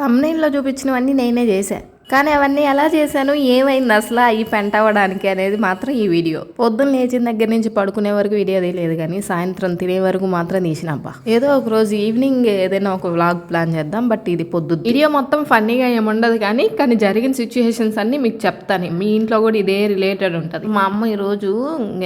థంబ్‌నెయిల్‌లో చూపించినవన్నీ నేనే చేశా. కానీ అవన్నీ ఎలా చేశాను, ఏమైంది అసలు ఈ పెంట అవ్వడానికి అనేది మాత్రం ఈ వీడియో. పొద్దున్న లేచిన దగ్గర నుంచి పడుకునే వరకు వీడియో తీయలేదు, కానీ సాయంత్రం తినే వరకు మాత్రం తీసినబ్బా. ఏదో ఒక రోజు ఈవినింగ్ ఏదైనా ఒక వ్లాగ్ ప్లాన్ చేద్దాం, బట్ ఇది పొద్దు. వీడియో మొత్తం ఫన్నీగా ఏముండదు, కానీ జరిగిన సిచ్యుయేషన్స్ అన్ని మీకు చెప్తాను. మీ ఇంట్లో కూడా ఇదే రిలేటెడ్ ఉంటుంది. మా అమ్మ ఈరోజు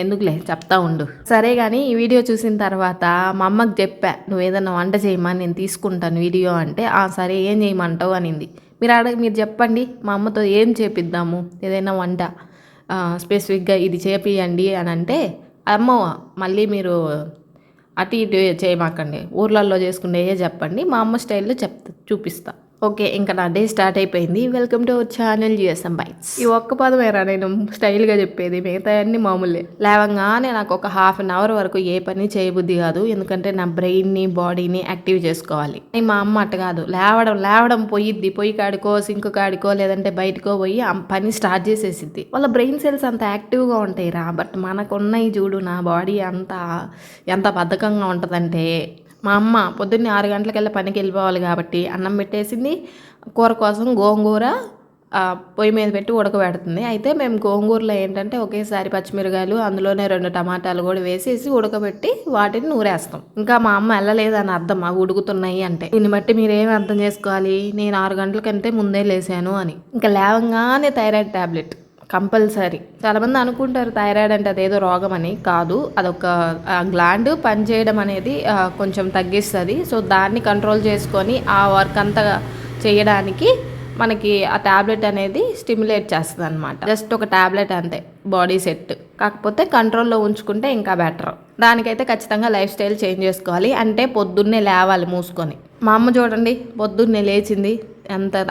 ఎందుకులే చెప్తా ఉండు. సరే కానీ ఈ వీడియో చూసిన తర్వాత మా అమ్మకి చెప్పా, నువ్వు ఏదైనా వంట చేయమని నేను తీసుకుంటాను వీడియో అంటే, సరే ఏం చేయమంటావు అనింది. మీరు చెప్పండి, మా అమ్మతో ఏం చేపిద్దాము, ఏదైనా వంట స్పెసిఫిక్గా ఇది చేపియండి అని అంటే, అమ్మ మళ్ళీ మీరు అటు ఇటు చేయమాకండి, ఊర్లలో చేసుకునే చెప్పండి, మా అమ్మ స్టైల్లో చూపిస్తా. ఓకే, ఇంకా నా డే స్టార్ట్ అయిపోయింది. Welcome to our channel GSM bytes. ఈ ఒక్క పదమేరా నేను స్టైల్గా చెప్పేది, మిగతా అన్ని మామూలే. లేవంగానే నాకు ఒక హాఫ్ అన్ అవర్ వరకు ఏ పని చేయబుద్ధి కాదు, ఎందుకంటే నా బ్రెయిన్ని బాడీని యాక్టివ్ చేసుకోవాలి. మా అమ్మ అట్ట కాదు, లేవడం పొయ్యి కాడికో సింక్ కాడికో లేదంటే బయటకో పోయి ఆ పని స్టార్ట్ చేసేసిద్ది. వాళ్ళ బ్రెయిన్ సెల్స్ అంత యాక్టివ్గా ఉంటాయి రా, బట్ మనకున్నవి చూడు, నా బాడీ ఎంత బద్ధకంగా ఉంటుందంటే. మా అమ్మ పొద్దున్నే 6 గంటలకల్లా పనికి వెళ్ళిపోవాలి కాబట్టి అన్నం పెట్టేసింది. కూర కోసం గోంగూర పొయ్యి మీద పెట్టి ఉడకబెడుతుంది. అయితే మేము గోంగూరలో ఏంటంటే ఒకేసారి పచ్చిమిరకాయలు అందులోనే 2 టమాటాలు కూడా వేసేసి ఉడకబెట్టి వాటిని నూరేస్తాం. ఇంకా మా అమ్మ వెళ్ళలేదని అర్థం, అవి ఉడుకుతున్నాయి అంటే. దీన్ని బట్టి మీరేమి అర్థం చేసుకోవాలి, నేను 6 గంటలకంటే ముందే లేసాను అని. ఇంకా లేవంగానే థైరాయిడ్ ట్యాబ్లెట్ కంపల్సరీ. చాలామంది అనుకుంటారు థైరాయిడ్ అంటే అదేదో రోగం అని. కాదు, అదొక గ్లాండ్ పనిచేయడం అనేది కొంచెం తగ్గిస్తుంది. సో దాన్ని కంట్రోల్ చేసుకొని ఆ వర్క్ అంతా చేయడానికి మనకి ఆ ట్యాబ్లెట్ అనేది స్టిమ్యులేట్ చేస్తుంది అనమాట. జస్ట్ ఒక ట్యాబ్లెట్ అంతే, బాడీ సెట్. కాకపోతే కంట్రోల్లో ఉంచుకుంటే ఇంకా బెటర్. దానికైతే ఖచ్చితంగా లైఫ్ స్టైల్ చేంజ్ చేసుకోవాలి. అంటే పొద్దున్నే లేవాలి మూసుకొని. మా అమ్మ చూడండి, పొద్దున్నే లేచింది.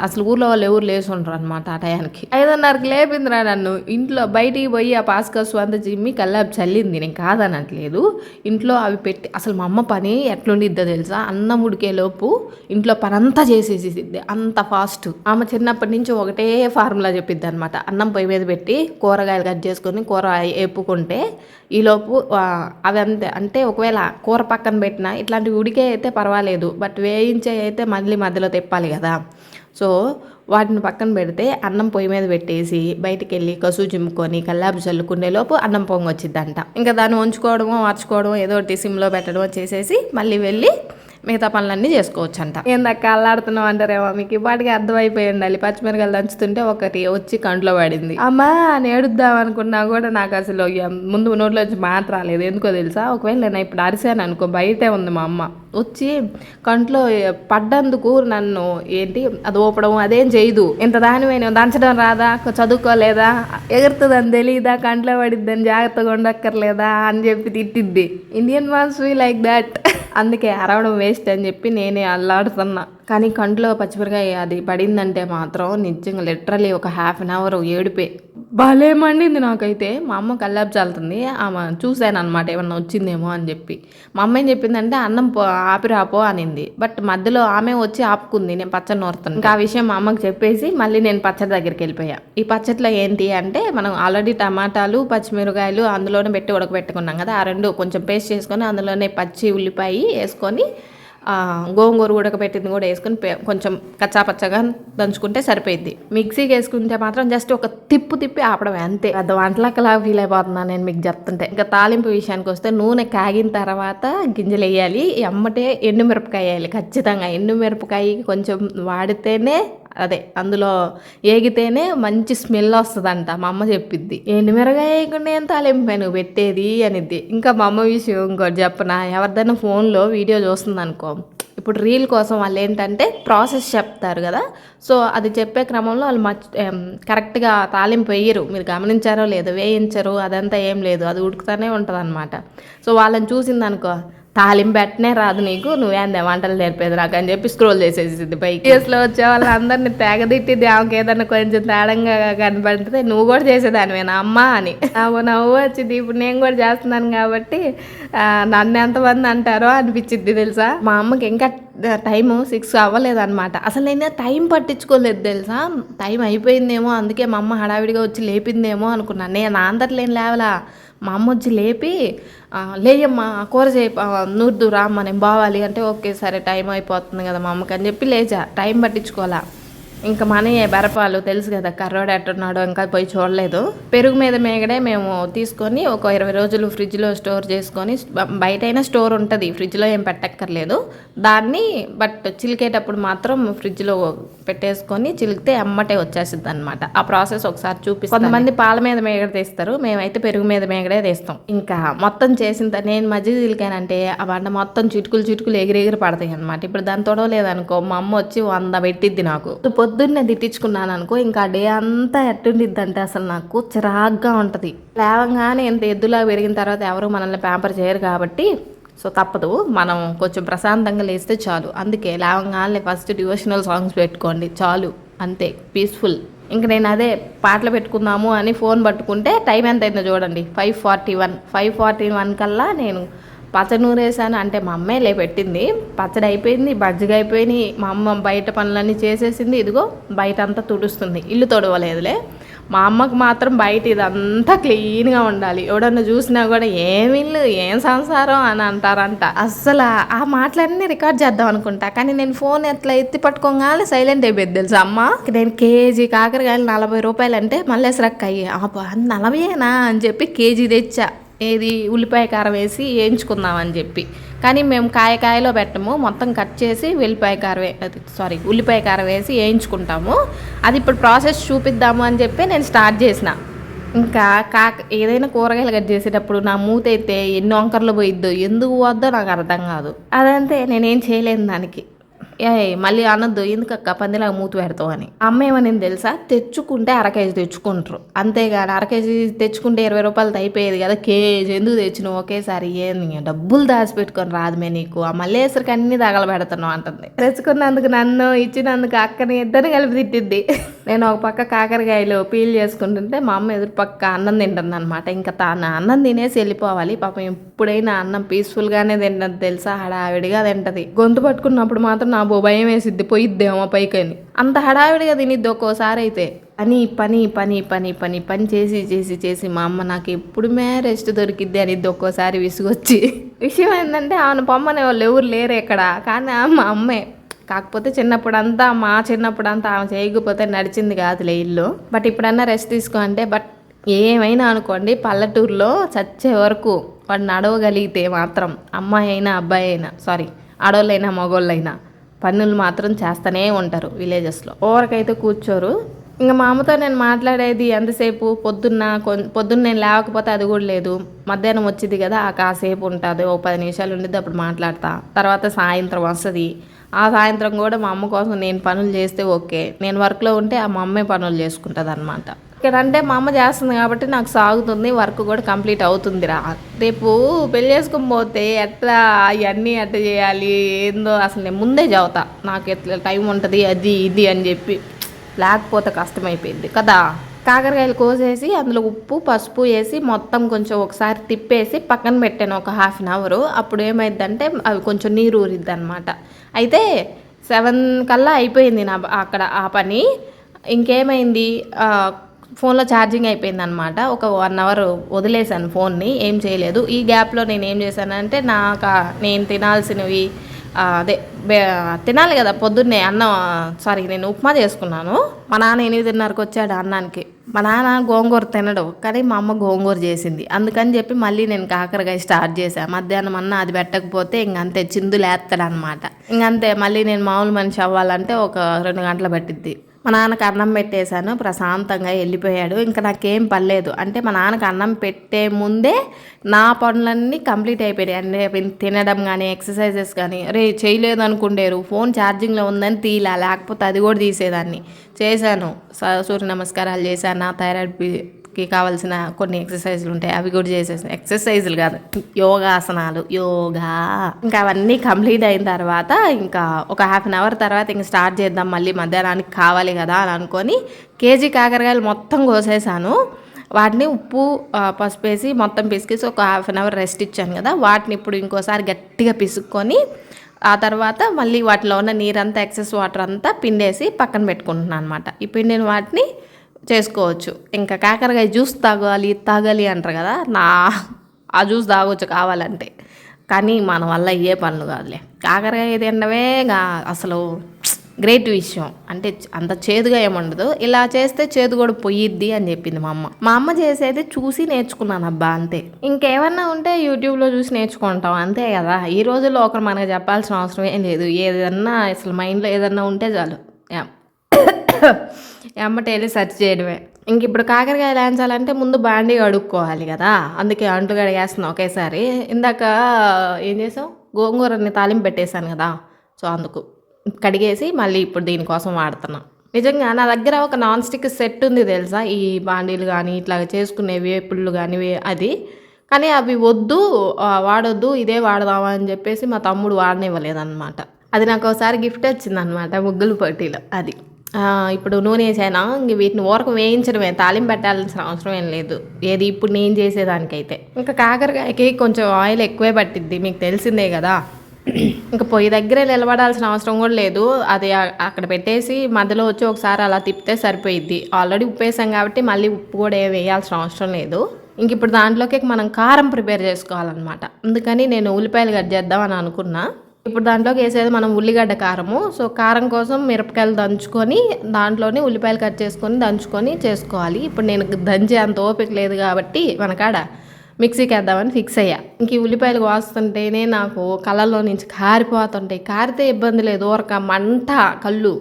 అసలు ఊర్లో వాళ్ళు ఎవరు లేచి ఉండరు అనమాట ఆ టయానికి. 5:30కి లేపిందిరా నన్ను. ఇంట్లో బయటికి పోయి ఆ పాస్కస్ అంతా జిమ్మి కల్లాపు చల్లింది, నేను కాదనట్లేదు. ఇంట్లో అవి పెట్టి అసలు మా అమ్మ పని ఎట్లుండిద్దో తెలుసా, అన్నం ఉడికేలోపు ఇంట్లో పని అంతా చేసేసిద్ది, అంత ఫాస్ట్. ఆమె చిన్నప్పటి నుంచి ఒకటే ఫార్ములా చెప్పిద్ది అనమాట. అన్నం పొయ్యి మీద పెట్టి కూరగాయలు కట్ చేసుకొని కూర వేపుకుంటే ఈలోపు అవి అంతే. అంటే ఒకవేళ కూర పక్కన పెట్టినా ఇట్లాంటివి ఉడికే అయితే పర్వాలేదు, బట్ వేయించే అయితే మళ్ళీ మధ్యలో తిప్పాలి కదా. సో వాటిని పక్కన పెడితే అన్నం పొయ్యి మీద పెట్టేసి బయటికి వెళ్ళి కసు చిమ్ముకొని కల్లాపు చల్లుకునే లోపు అన్నం పొంగి వచ్చిద్దంట. ఇంకా దాన్ని ఉంచుకోవడమో మార్చుకోవడమో ఏదో ఒకటి సిమ్లో పెట్టడమో చేసేసి మళ్ళీ వెళ్ళి మిగతా పనులన్నీ చేసుకోవచ్చు అంట. ఏందక్క అల్లాడుతున్నావు అంటారేమో, మీకు ఇప్పటికీ అర్థమైపోయి ఉండాలి. పచ్చిమిరకాయలు దంచుతుంటే ఒకటి వచ్చి కంట్లో పడింది. అమ్మా నేడుద్దాం అనుకున్నా కూడా నాకు అసలు ముందు నోట్లోంచి మాట రాలేదు. ఎందుకో తెలుసా, ఒకవేళ నేను ఇప్పుడు అరిసాను అనుకో, బయటే ఉంది మా అమ్మ, వచ్చి కంట్లో పడ్డందుకు నన్ను అది ఊపడం అదేం చేయదు. ఇంత దానివైనా దంచడం రాదా, చదువుకోలేదా, ఎగురుతుందని తెలీదా, కంట్లో పడిద్దని జాగ్రత్తగా ఉండక్కర్లేదా అని చెప్పి తిట్టిద్ది. Indian moms we like that. అందుకే అరవడం వేస్ట్ అని చెప్పి నేనే అల్లాడుతున్నా. కానీ కంట్లో పచ్చిమిరకాయ అది పడిందంటే మాత్రం నిజంగా లిటరలీ ఒక హాఫ్ అన్ అవర్ ఏడిపే భలే మండింది నాకైతే. మా అమ్మ కల్లాపు చల్లుతుంది, ఆమె చూశాను అనమాట ఏమన్నా వచ్చిందేమో అని చెప్పి. మా అమ్మ ఏం చెప్పిందంటే అన్నం ఆపిరాపో అనింది, బట్ మధ్యలో ఆమె వచ్చి ఆపుకుంది, నేను పచ్చడి నూరుతాను. ఇంకా ఆ విషయం మా అమ్మకి చెప్పేసి మళ్ళీ నేను పచ్చడి దగ్గరికి వెళ్ళిపోయా. ఈ పచ్చడిలో ఏంటి అంటే మనం ఆల్రెడీ టమాటాలు పచ్చిమిరకాయలు అందులోనే పెట్టి ఉడకబెట్టుకున్నాం కదా, ఆ రెండు కొంచెం పేస్ట్ చేసుకొని అందులోనే పచ్చి ఉల్లిపాయ వేసుకొని గోంగూర ఉడకబెట్టింది కూడా వేసుకొని కొంచెం కచ్చాపచ్చగా దంచుకుంటే సరిపోయింది. మిక్సీకి వేసుకుంటే మాత్రం జస్ట్ ఒక తిప్పి ఆపడమే అంతే. అది వంటలక్కలా ఫీల్ అయిపోతున్నాను నేను మీకు చెప్తుంటే. ఇంకా తాలింపు విషయానికి వస్తే నూనె కాగిన తర్వాత గింజలు వేయాలి, ఎమ్మటే ఎండుమిరపకాయ వేయాలి ఖచ్చితంగా. ఎండుమిరపకాయ కొంచెం వాడితేనే అందులో ఏగితేనే మంచి స్మెల్ వస్తుందంట, మా అమ్మ చెప్పిద్ది. ఎండుమిరకాయ వేయకుండా ఏం తాలింపు నువ్వు పెట్టేది అనిద్ది. ఇంకా మా అమ్మ విషయం ఇంకోటి చెప్పనా, ఎవరిదైనా ఫోన్లో వీడియో చూస్తుంది అనుకో, ఇప్పుడు రీల్ కోసం వాళ్ళు ఏంటంటే ప్రాసెస్ చెప్తారు కదా, సో అది చెప్పే క్రమంలో వాళ్ళు కరెక్ట్గా తాలింపు వేయరు. మీరు గమనించారో లేదో, వేయించరు, అదంతా ఏం లేదు, అది ఉడుకుతూనే ఉంటుంది అనమాట. సో వాళ్ళని చూసిందనుకో, తాలింపు పెట్టనే రాదు నీకు, నువ్వేందే వంటలు నేర్పేది నాకు అని చెప్పి స్క్రోల్ చేసేసింది పైకి. కేసులో వచ్చే వాళ్ళందరినీ తెగదిట్టింది. ఆమెకి ఏదన్నా కొంచెం తేడంగా కనపడితే నువ్వు కూడా చేసేదానివేనా అమ్మా అని నవ్వు వచ్చింది. ఇప్పుడు నేను కూడా చేస్తున్నాను కాబట్టి నన్ను ఎంతమంది అంటారో అనిపించింది తెలుసా. మా అమ్మకి ఇంకా టైము 6 అవ్వలేదన్నమాట. అసలు నేను టైం పట్టించుకోలేదు తెలుసా. టైం అయిపోయిందేమో అందుకే మా అమ్మ హడావిడిగా వచ్చి లేపిందేమో అనుకున్నాను. నేను అంతట్లేని లేవలా. మా అమ్మ వచ్చి లేపి లేయమ్మా కూర చేయి నూర్దు రామ్మ నేను బావాలి అంటే ఓకే సరే టైం అయిపోతుంది కదా మా అమ్మకి అని చెప్పి లేచా. టైం పట్టించుకోవాలా. ఇంకా మనయ్య బెరపాలు తెలుసు కదా కర్రోడు ఎట్టున్నాడో ఇంకా పోయి చూడలేదు. పెరుగు మీద మేగడే మేము తీసుకొని ఒక 20 రోజులు ఫ్రిడ్జ్లో స్టోర్ చేసుకొని బయటైనా స్టోర్ ఉంటుంది ఫ్రిడ్జ్లో ఏం పెట్టక్కర్లేదు దాన్ని. బట్ చిలికేటప్పుడు మాత్రం ఫ్రిడ్జ్లో పెట్టేసుకొని చిలికితే అమ్మటే వచ్చేసిద్ది అనమాట. ఆ ప్రాసెస్ ఒకసారి చూపిస్తాను. కొంతమంది పాల మీద మేగడ తీస్తారు, మేమైతే పెరుగు మీద మేగడే తీస్తాం. ఇంకా మొత్తం చేసిన నేను మజ్జిగ చిలికానంటే ఆ బండ మొత్తం చిటుకులు ఎగిరెగిరి పడతాయి అనమాట. ఇప్పుడు దాన్ని తొడవలేదనుకో మా అమ్మ వచ్చి 100 పెట్టిద్ది నాకు. పొద్దున్నే తిట్టించుకున్నాను అనుకో ఇంకా డే అంతా ఎట్టుండిద్దంటే అసలు నాకు చిరాగ్గా ఉంటుంది. లేవంగానే ఎంత ఎద్దులా పెరిగిన తర్వాత ఎవరు మనల్ని ప్యాంపర్ చేయరు కాబట్టి సో తప్పదు, మనం కొంచెం ప్రశాంతంగా లేస్తే చాలు. అందుకే లేవంగానే ఫస్ట్ డివోషనల్ సాంగ్స్ పెట్టుకోండి చాలు, అంతే పీస్ఫుల్. ఇంక నేను అదే పాటలు పెట్టుకుందాము అని ఫోన్ పట్టుకుంటే టైం ఎంత అయిందో చూడండి 5:41 కల్లా నేను పచ్చడి నూరేసాను. అంటే మా అమ్మే పెట్టింది. పచ్చడి అయిపోయింది, బజ్జిగా అయిపోయినాయి. మా అమ్మ బయట పనులన్నీ చేసేసింది. ఇదిగో బయట అంతా తుడుస్తుంది. ఇల్లు తొడవలేదులే. మా అమ్మకు మాత్రం బయట ఇదంతా క్లీన్గా ఉండాలి. ఎవడన్నా చూసినా కూడా ఏం ఇల్లు ఏం సంసారం అని అంటారంట. అస్సలు ఆ మాటలన్నీ రికార్డ్ చేద్దాం అనుకుంటా కానీ నేను ఫోన్ ఎట్లా ఎత్తి పట్టుకోగానే సైలెంట్ అయిపోయింది తెలుసు అమ్మ. నేను కేజీ కాకరకాయలు 40 రూపాయలు అంటే మళ్ళీ సరక్ అయ్యి 40ఏనా అని చెప్పి కేజీ తెచ్చా. ఏది ఉల్లిపాయ కారం వేసి వేయించుకుందామని చెప్పి. కానీ మేము కాయలో పెట్టము, మొత్తం కట్ చేసి ఉల్లిపాయ కారం వేసి వేయించుకుంటాము. అది ఇప్పుడు ప్రాసెస్ చూపిద్దాము అని చెప్పి నేను స్టార్ట్ చేసిన. ఇంకా ఏదైనా కూరగాయలు కట్ చేసేటప్పుడు నా మూత అయితే ఎన్ని వంకర్లు పోయిద్దో ఎందుకు పోద్దో నాకు అర్థం కాదు. అదంతే, నేనేం చేయలేను దానికి. మళ్ళీ అనొద్దు ఎందుకక్క పందిలాగా మూతి పెడతావు అని. అమ్మ ఏమని తెలుసా, తెచ్చుకుంటే అరకేజీ తెచ్చుకుంటారు అంతేగాని అరకేజీ తెచ్చుకుంటే 20 రూపాయలతో అయిపోయేది కదా, కేజీ ఎందుకు తెచ్చినావు ఒకేసారి, ఏంది డబ్బులు దాచిపెట్టుకొని రాదుమే నీకు, ఆ మల్లేసరికి అన్ని తగలబెడుతున్నావు అంటుంది. తెచ్చుకున్నందుకు నన్ను ఇచ్చినందుకు అక్కని ఇద్దరిని కలిపి తిట్టిద్ది. నేను ఒక పక్క కాకరకాయలు పీల్ చేసుకుంటుంటే మా అమ్మ ఎదురు పక్క అన్నం తింటుంది అనమాట. ఇంకా తాను అన్నం తినేసి వెళ్ళిపోవాలి. పాపం ఎప్పుడైనా అన్నం పీస్ఫుల్గానే తింటది తెలుసా, హడావిడిగా తింటది. గొంతు పట్టుకున్నప్పుడు మాత్రం నా భయం వేసిద్ది పోయిద్దేమో పైకని, అంత హడావిడిగా తినిద్ది ఒక్కోసారి అయితే. పని చేసి మా అమ్మ నాకు ఎప్పుడు రెస్ట్ దొరికిద్ది అనిద్ది ఒక్కోసారి విసుగొచ్చి. విషయం ఏంటంటే ఆమెను పొమ్మనే వాళ్ళు ఎవరు లేరు ఇక్కడ, కానీ మా అమ్మే. కాకపోతే చిన్నప్పుడంతా ఆమె చేయకపోతే నడిచింది కాదులే ఇల్లు. బట్ ఇప్పుడన్నా రెస్ట్ తీసుకో అంటే, బట్ ఏమైనా అనుకోండి పల్లెటూరులో చచ్చే వరకు వాడు నడవగలిగితే మాత్రం అమ్మాయి అయినా అబ్బాయి అయినా ఆడవాళ్ళైనా మగవాళ్ళైనా పనులు మాత్రం చేస్తూనే ఉంటారు విలేజెస్లో. ఓవరకైతే కూర్చోరు. ఇంకా మా అమ్మతో నేను మాట్లాడేది ఎంతసేపు, పొద్దున్న నేను లేవకపోతే అది కూడా లేదు, మధ్యాహ్నం వచ్చింది కదా ఆ కాసేపు ఉంటుంది, ఓ 10 నిమిషాలు ఉండిద్ది అప్పుడు మాట్లాడతా. తర్వాత సాయంత్రం వస్తుంది, ఆ సాయంత్రం కూడా మా అమ్మ కోసం నేను పనులు చేస్తే ఓకే, నేను వర్క్లో ఉంటే ఆ మా అమ్మే పనులు చేసుకుంటుంది అనమాట. ఇక్కడంటే మా అమ్మ చేస్తుంది కాబట్టి నాకు సాగుతుంది, వర్క్ కూడా కంప్లీట్ అవుతుందిరా. రేపు పెళ్ళి చేసుకుని పోతే ఎట్లా ఇవన్నీ ఎట్లా చేయాలి ఏందో అసలు నేను ముందే చదువుతా, నాకు ఎట్లా టైం ఉంటుంది అది ఇది అని చెప్పి, లేకపోతే కష్టమైపోయింది కదా. కాకరకాయలు కోసేసి అందులో ఉప్పు పసుపు వేసి మొత్తం కొంచెం ఒకసారి తిప్పేసి పక్కన పెట్టాను ఒక 1/2 అవర్. అప్పుడు ఏమైందంటే అవి కొంచెం నీరు ఊరిద్ది అనమాట. అయితే 7 కల్లా అయిపోయింది నా అక్కడ ఆ పని. ఇంకేమైంది, ఫోన్లో ఛార్జింగ్ అయిపోయింది అనమాట. ఒక 1 అవర్ వదిలేశాను ఫోన్ని, ఏం చేయలేదు. ఈ గ్యాప్లో నేను ఏం చేశానంటే నేను తినాల్సినవి తినాలి కదా పొద్దున్నే నేను ఉప్మా చేసుకున్నాను. మా నాన్న 8:30కి వచ్చాడు అన్నానికి. మా నాన్న గోంగూర తినడు కానీ మా అమ్మ గోంగూర చేసింది, అందుకని చెప్పి మళ్ళీ నేను కాకరకాయ స్టార్ట్ చేశాను. మధ్యాహ్నం అది పెట్టకపోతే ఇంకంతే చిందులేస్తాడు అనమాట. ఇంకంతే మళ్ళీ నేను మామూలు మనిషి అవ్వాలంటే ఒక 2 గంటలు పట్టిద్ది. మా నాన్నకు అన్నం పెట్టేశాను, ప్రశాంతంగా వెళ్ళిపోయాడు. ఇంకా నాకేం పర్లేదు. అంటే మా నాన్నకు అన్నం పెట్టే ముందే నా పనులన్నీ కంప్లీట్ అయిపోయాయి. అంటే తినడం కానీ ఎక్సర్సైజెస్ కానీ చేయలేదు అనుకుంటారు, ఫోన్ ఛార్జింగ్లో ఉందని తీలా, లేకపోతే అది కూడా తీసేదాన్ని. చేశాను, సూర్య నమస్కారాలు చేశాను, నా థైరాయిడ్కి కావాల్సిన కొన్ని ఎక్సర్సైజులు ఉంటాయి అవి కూడా చేసేసాను. ఎక్సర్సైజులు కాదు యోగాసనాలు, ఇంకా అవన్నీ కంప్లీట్ అయిన తర్వాత ఇంకా ఒక 1/2 అవర్ తర్వాత ఇంక స్టార్ట్ చేద్దాం, మళ్ళీ మధ్యాహ్నానికి కావాలి కదా అని అనుకొని కేజీ కాకరకాయలు మొత్తం కోసేసాను. వాటిని ఉప్పు పసుపు వేసి మొత్తం పిసికేసి ఒక 1/2 అవర్ రెస్ట్ ఇచ్చాను కదా, వాటిని ఇప్పుడు ఇంకోసారి గట్టిగా పిసుక్కొని ఆ తర్వాత మళ్ళీ వాటిలో ఉన్న నీరంతా ఎక్సెస్ వాటర్ అంతా పిండేసి పక్కన పెట్టుకుంటున్నాను అనమాట. ఈ పిండిన వాటిని చేసుకోవచ్చు. ఇంకా కాకరకాయ జ్యూస్ తాగాలి అంటారు కదా, ఆ జ్యూస్ తాగొచ్చు కావాలంటే. కానీ మన వల్ల ఏ పనులు కాదులే. కాకరకాయ తినడమే అసలు గ్రేట్ విషయం. అంటే అంత చేదుగా ఏముండదు, ఇలా చేస్తే చేదు కూడా పొయ్యిద్ది అని చెప్పింది మా అమ్మ చేసేది చూసి నేర్చుకున్నాను అబ్బా, అంతే. ఇంకేమన్నా ఉంటే యూట్యూబ్లో చూసి నేర్చుకుంటాం, అంతే కదా. ఈ రోజుల్లో ఒకరు మనకు చెప్పాల్సిన అవసరం ఏం లేదు. ఏదన్నా అసలు మైండ్లో ఏదన్నా ఉంటే చాలు ఎమ్మటే వెళ్ళి సెర్చ్ చేయడమే. ఇంక ఇప్పుడు కాకరకాయలు వేయించాలంటే ముందు బాండీ కడుక్కోవాలి కదా, అందుకే అంటు కడిగేస్తున్నాం ఒకేసారి. ఇందాక ఏం చేసాం, గోంగూరని తాలింపు పెట్టేశాను కదా, సో అందుకు కడిగేసి మళ్ళీ ఇప్పుడు దీనికోసం వాడుతున్నాం. నిజంగా నా దగ్గర ఒక నాన్ స్టిక్ సెట్ ఉంది తెలుసా, ఈ బాండీలు కానీ ఇట్లా చేసుకునేవి పుళ్ళు కానీ అది. కానీ అవి వాడొద్దు, ఇదే వాడదామా అని చెప్పేసి మా తమ్ముడు వాడనివ్వలేదన్నమాట. అది నాకు ఒకసారి గిఫ్ట్ వచ్చిందనమాట ముగ్గులు పోటీలో. అది ఇప్పుడు నూనె వేసానా, ఇంక వీటిని ఊరకు వేయించడమే, తాలింపు పెట్టాల్సిన అవసరం ఏం లేదు. ఏది ఇప్పుడు నేను చేసేదానికైతే. ఇంకా కాకరకాయకి కొంచెం ఆయిల్ ఎక్కువే పట్టిద్ది, మీకు తెలిసిందే కదా. ఇంకా పొయ్యి దగ్గరే నిలబడాల్సిన అవసరం కూడా లేదు. అది అక్కడ పెట్టేసి మధ్యలో వచ్చి ఒకసారి అలా తిప్పితే సరిపోయిద్ది. ఆల్రెడీ ఉప్పు వేసాం కాబట్టి మళ్ళీ ఉప్పు కూడా వేయాల్సిన అవసరం లేదు. ఇంక ఇప్పుడు దాంట్లోకి మనం కారం ప్రిపేర్ చేసుకోవాలన్నమాట. అందుకని నేను ఉల్లిపాయలు కట్ చేద్దామని అనుకున్నా. ఇప్పుడు దాంట్లోకి వేసేది మనం ఉల్లిగడ్డ కారము. సో కారం కోసం మిరపకాయలు దంచుకొని దాంట్లోనే ఉల్లిపాయలు కట్ చేసుకొని దంచుకొని చేసుకోవాలి. ఇప్పుడు నేను దంచే అంత ఓపిక లేదు కాబట్టి మనకాడ మిక్సీకి వేద్దామని ఫిక్స్ అయ్యా. ఇంక ఈ ఉల్లిపాయలు కోస్తుంటేనే నాకు కళ్ళల్లో నుంచి కారిపోతుంటాయి. కారితే ఇబ్బంది లేదు, ఊరక మంట కళ్ళు.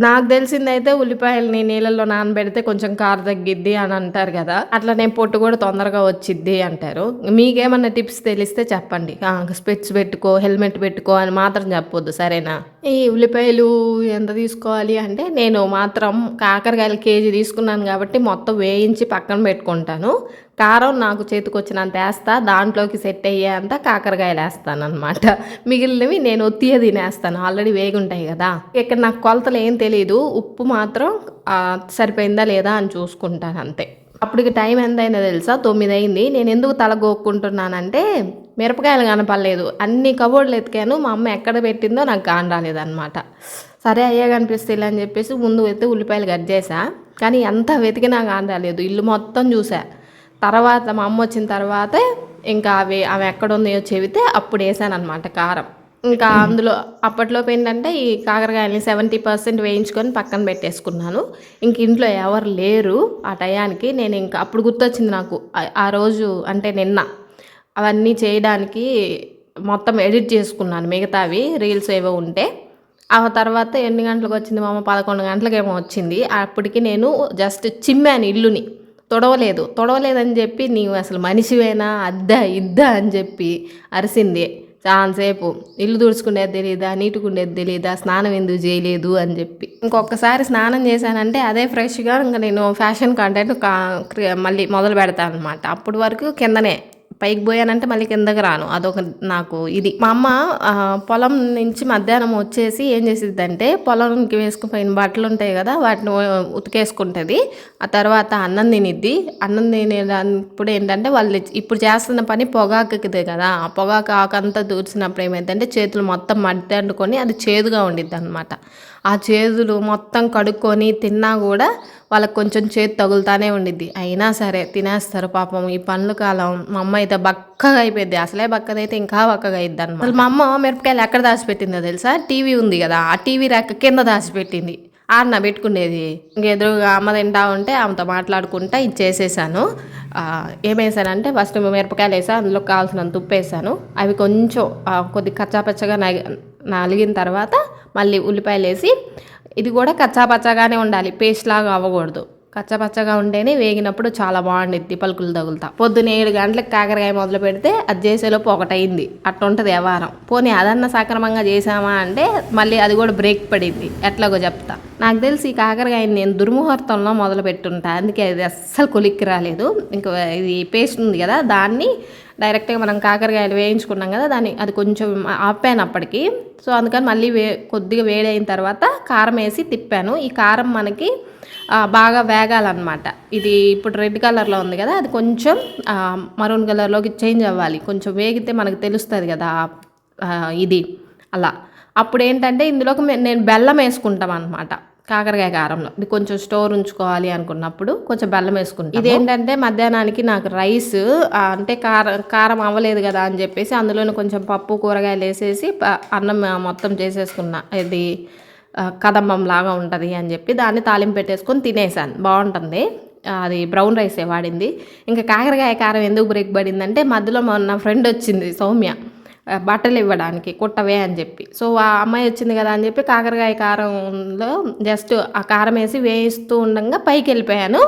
నాకు తెలిసిందైతే ఉల్లిపాయలని నీళ్ళల్లో నానబెడితే కొంచెం కారం తగ్గిద్ది అని అంటారు కదా, అట్లనే పొట్టు కూడా తొందరగా వచ్చిద్ది అంటారు. మీకేమన్నా టిప్స్ తెలిస్తే చెప్పండి. స్పెట్స్ పెట్టుకో, హెల్మెట్ పెట్టుకో అని మాత్రం చెప్పొద్దు, సరేనా. ఈ ఉల్లిపాయలు ఎంత తీసుకోవాలి అంటే, నేను మాత్రం కాకరకాయలు కేజీ తీసుకున్నాను కాబట్టి మొత్తం వేయించి పక్కన పెట్టుకుంటాను. కారం నాకు చేతికొచ్చినంత వేస్తా, దాంట్లోకి సెట్ అయ్యేంత కాకరకాయలు వేస్తాను అనమాట. మిగిలినవి నేను ఒత్తియే తినేస్తాను, ఆల్రెడీ వేగుంటాయి కదా. ఇక్కడ నాకు కొలతలు ఏం తెలియదు, ఉప్పు మాత్రం సరిపోయిందా లేదా అని చూసుకుంటాను అంతే. అప్పటికి టైం ఎంత అయిందో తెలుసా, 9 అయింది. నేను ఎందుకు తల గోక్కుంటున్నానంటే మిరపకాయలు కనపడలేదు, అన్ని కబోర్డులు ఎతికాను, మా అమ్మ ఎక్కడ పెట్టిందో నాకు కాని రాలేదన్నమాట. సరే అయ్యే కనిపిస్తాయి అని చెప్పేసి ముందు అయితే ఉల్లిపాయలు కట్ చేసా, కానీ ఎంత వెతికినా కాని రాలేదు. ఇల్లు మొత్తం చూసా. తర్వాత మా అమ్మ వచ్చిన తర్వాత ఇంకా ఆమె ఎక్కడ ఉన్నాయో చెబితే అప్పుడు వేసాను అనమాట కారం. ఇంకా అందులో అప్పట్లోపు ఏంటంటే ఈ కాకరకాయలని 70% వేయించుకొని పక్కన పెట్టేసుకున్నాను. ఇంక ఇంట్లో ఎవరు లేరు ఆ టయానికి. నేను ఇంకా అప్పుడు గుర్తొచ్చింది నాకు, ఆ రోజు అంటే నిన్న అవన్నీ చేయడానికి మొత్తం ఎడిట్ చేసుకున్నాను, మిగతావి రీల్స్ ఏవో ఉంటే. ఆ తర్వాత ఎన్ని గంటలకు వచ్చింది మా అమ్మ, 11 గంటలకేమో వచ్చింది. అప్పటికి నేను జస్ట్ చిమ్మాను ఇల్లుని, తొడవలేదని చెప్పి నీవు అసలు మనిషివేనా ఇద్దా అని చెప్పి అరిసింది చాలాసేపు. ఇల్లు తుడుచుకునేది తెలియదా, నీటుకుండేది తెలియదా, స్నానం ఎందుకు చేయలేదు అని చెప్పి. ఇంకొకసారి స్నానం చేశానంటే అదే ఫ్రెష్గా ఇంకా నేను ఫ్యాషన్ కంటెంట్ మళ్ళీ మొదలు పెడతాను అనమాట. అప్పటి వరకు కిందనే, పైకి పోయానంటే మళ్ళీ కిందకి రాను, అదొక నాకు ఇది. మా అమ్మ పొలం నుంచి మధ్యాహ్నం వచ్చేసి ఏం చేసిద్దంటే, పొలంకి వేసుకుపోయిన బట్టలు ఉంటాయి కదా వాటిని ఉతికేసుకుంటుంది. ఆ తర్వాత అన్నం తినిద్ది. అన్నం తినేటప్పుడు ఏంటంటే వాళ్ళు ఇప్పుడు చేస్తున్న పని పొగాకుదే కదా, ఆ పొగాకు ఆకంతా దూర్చినప్పుడు ఏమైందంటే చేతులు మొత్తం మట్టి అంటుకొని అది చేదుగా ఉండిద్ది అనమాట. ఆ చేతులు మొత్తం కడుక్కొని తిన్నా కూడా వాళ్ళకి కొంచెం చేతి తగులుతానే ఉండిద్ది. అయినా సరే తినేస్తారు పాపం. ఈ పండ్ల కాలం మా అమ్మ అయితే బక్కగా అయిపోయింది, అసలే బక్కదైతే ఇంకా బక్కగా అయిద్ది అనమాట. అసలు మా అమ్మ మిరపకాయలు ఎక్కడ దాచిపెట్టిందో తెలుసా, టీవీ ఉంది కదా ఆ టీవీ రేఖ కింద దాచిపెట్టింది. ఆడన పెట్టుకునేది. ఇంకెదురుగా అమ్మ తింటా ఉంటే ఆమెతో మాట్లాడుకుంటా ఇది చేసేసాను. ఏమేసానంటే ఫస్ట్ మిరపకాయలు వేసా, అందులో కావాల్సినంత ఉప్పు వేసాను. అవి కొంచెం కొద్ది కచ్చాపచ్చగా నలిగిన తర్వాత మళ్ళీ ఉల్లిపాయలు వేసి, ఇది కూడా కచ్చాపచ్చగానే ఉండాలి, పేస్ట్ లాగా అవ్వకూడదు. కచ్చపచ్చగా ఉంటేనే వేగినప్పుడు చాలా బాగుండిద్ది, పలుకులు తగులుతా. పొద్దున్న 7 గంటలకు కాకరకాయ మొదలు పెడితే అది చేసేలోపు 1 అయింది. అట్టుంటుంది వ్యవహారం. పోనీ అదన్నా సక్రమంగా చేసామా అంటే మళ్ళీ అది కూడా బ్రేక్ పడింది. ఎట్లాగో చెప్తా. నాకు తెలిసి ఈ కాకరకాయని నేను దుర్ముహూర్తంలో మొదలు పెట్టుంటా, అందుకే అది అస్సలు కొలిక్కి రాలేదు. ఇంకా ఇది పేస్ట్ ఉంది కదా, దాన్ని డైరెక్ట్గా మనం కాకరకాయలు వేయించుకున్నాం కదా, అది కొంచెం ఆపాను అప్పటికి. సో అందుకని మళ్ళీ కొద్దిగా వేడైన తర్వాత కారం వేసి తిప్పాను. ఈ కారం మనకి బాగా వేగాలన్నమాట. ఇది ఇప్పుడు రెడ్ కలర్లో ఉంది కదా, అది కొంచెం మరూన్ కలర్లోకి చేంజ్ అవ్వాలి. కొంచెం వేగితే మనకు తెలుస్తుంది కదా ఇది అలా. అప్పుడు ఏంటంటే ఇందులోకి నేను బెల్లం వేసుకుంటాం అనమాట. కాకరకాయ కారంలో ఇది కొంచెం స్టోర్ ఉంచుకోవాలి అనుకున్నప్పుడు కొంచెం బెల్లం వేసుకుంటాం. ఇదేంటంటే మధ్యాహ్నానికి నాకు రైస్ అంటే కారం అవ్వలేదు కదా అని చెప్పేసి అందులోనే కొంచెం పప్పు కూరగాయలు వేసేసి అన్నం మొత్తం చేసేసుకున్నా. ఇది కదంబం లాగా ఉంటుంది అని చెప్పి దాన్ని తాలింపు పెట్టేసుకొని తినేసాను. బాగుంటుంది. అది బ్రౌన్ రైసే వాడింది. ఇంకా కాకరకాయ కారం ఎందుకు బ్రేక్ పడిందంటే మధ్యలో నా ఫ్రెండ్ వచ్చింది సౌమ్య బట్టలు ఇవ్వడానికి కుట్టవే అని చెప్పి. సో ఆ అమ్మాయి వచ్చింది కదా అని చెప్పి కాకరకాయ కారంలో జస్ట్ ఆ కారం వేసి వేయిస్తూ ఉండగా పైకి వెళ్ళిపోయాను.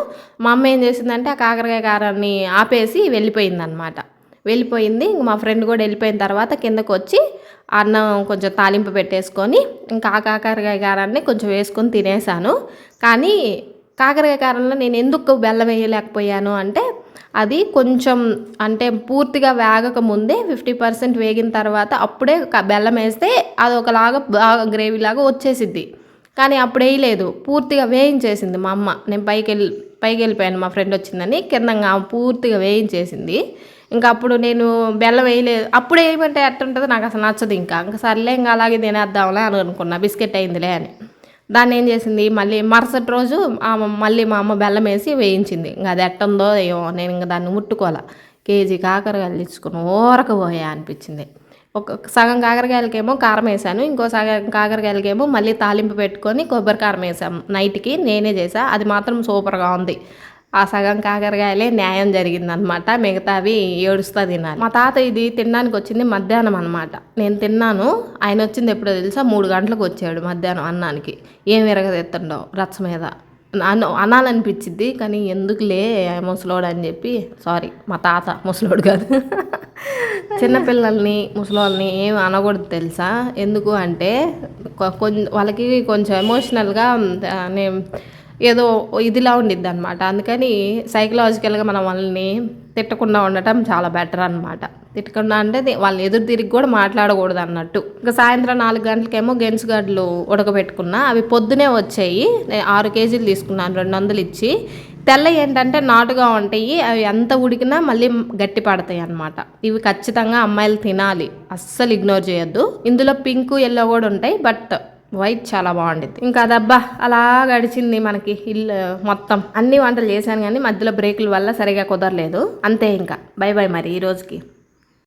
మా అమ్మ ఏం చేసిందంటే ఆ కాకరకాయ కారాన్ని ఆపేసి వెళ్ళిపోయిందనమాట. వెళ్ళిపోయింది. ఇంక మా ఫ్రెండ్ కూడా వెళ్ళిపోయిన తర్వాత కిందకు వచ్చి అన్నం కొంచెం తాలింపు పెట్టేసుకొని ఇంకా ఆ కాకరకాయ కారాన్ని కొంచెం వేసుకొని తినేసాను. కానీ కాకరకాయ కారంలో నేను ఎందుకు బెల్లం వేయలేకపోయాను అంటే అది కొంచెం అంటే పూర్తిగా వేగక ముందే 50% వేగిన తర్వాత అప్పుడే బెల్లం వేస్తే అది ఒకలాగా బాగా గ్రేవీలాగా వచ్చేసిద్ది. కానీ అప్పుడు వేయలేదు, పూర్తిగా వేయించేసింది మా అమ్మ. నేను పైకి వెళ్ళిపోయాను మా ఫ్రెండ్ వచ్చిందని, కిందంగా పూర్తిగా వేయించేసింది. ఇంకా అప్పుడు నేను బెల్లం వేయలేదు. అప్పుడు వేయమంటే ఎట్టుంటుందో నాకు అసలు నచ్చదు. ఇంకా సర్లే ఇంకా అలాగే తినేద్దాంలే అని అనుకున్నా, బిస్కెట్ అయిందిలే అని. దాన్ని ఏం చేసింది మళ్ళీ మరుసటి రోజు మళ్ళీ మా అమ్మ బెల్లం వేసి వేయించింది. ఇంకా అది ఎట్టుందో ఏమో, నేను ఇంకా దాన్ని ముట్టుకోవాలా. కేజీ కాకరకాయలు ఇచ్చుకుని ఊరకపోయా అనిపించింది. సగం కాకరకాయలకేమో కారం వేసాను, ఇంకో సగం కాకరకాయలకేమో మళ్ళీ తాలింపు పెట్టుకొని కొబ్బరి కారం వేసాం. నైట్కి నేనే చేసా, అది మాత్రం సూపర్గా ఉంది. ఆ సగం కాకరకాయలే న్యాయం జరిగిందనమాట, మిగతావి ఏడుస్తా తినాలి. మా తాత ఇది తినడానికి వచ్చింది మధ్యాహ్నం అనమాట. నేను తిన్నాను, ఆయన వచ్చింది ఎప్పుడో తెలుసా 3 గంటలకు వచ్చాడు మధ్యాహ్నం అన్నానికి. ఏం విరగదెత్తండో రచ్చ మీద అనాలనిపించింది, కానీ ఎందుకులే ముసలోడు అని చెప్పి, సారీ మా తాత ముసలోడు కాదు. చిన్నపిల్లల్ని ముసలోళ్ళని ఏం అనకూడదు తెలుసా. ఎందుకు అంటే వాళ్ళకి కొంచెం ఎమోషనల్గా ఏదో ఇదిలా ఉండిద్ది అనమాట. అందుకని సైకలాజికల్గా మనం వాళ్ళని తిట్టకుండా ఉండటం చాలా బెటర్ అనమాట. తిట్టకుండా అంటే వాళ్ళని ఎదురు తిరిగి కూడా మాట్లాడకూడదు అన్నట్టు. ఇంకా సాయంత్రం 4 గంటలకేమో గెంచుగడ్డలు ఉడకబెట్టుకున్నా. అవి పొద్దునే వచ్చాయి. 6 కేజీలు తీసుకున్నాను 200 ఇచ్చి. తెల్ల ఏంటంటే నాటుగా ఉంటాయి, అవి ఎంత ఉడికినా మళ్ళీ గట్టి పడతాయి అనమాట. ఇవి ఖచ్చితంగా అమ్మాయిలు తినాలి, అస్సలు ఇగ్నోర్ చేయొద్దు. ఇందులో పింక్ ఎల్లో కూడా ఉంటాయి, బట్ వైట్ చాలా బాగుండిద్ది. ఇంకా అదబ్బా అలా గడిచింది మనకి ఇల్లు మొత్తం. అన్ని వంటలు చేశాను కానీ మధ్యలో బ్రేకుల వల్ల సరిగా కుదరలేదు. అంతే, ఇంకా బై బై మరి ఈ రోజుకి.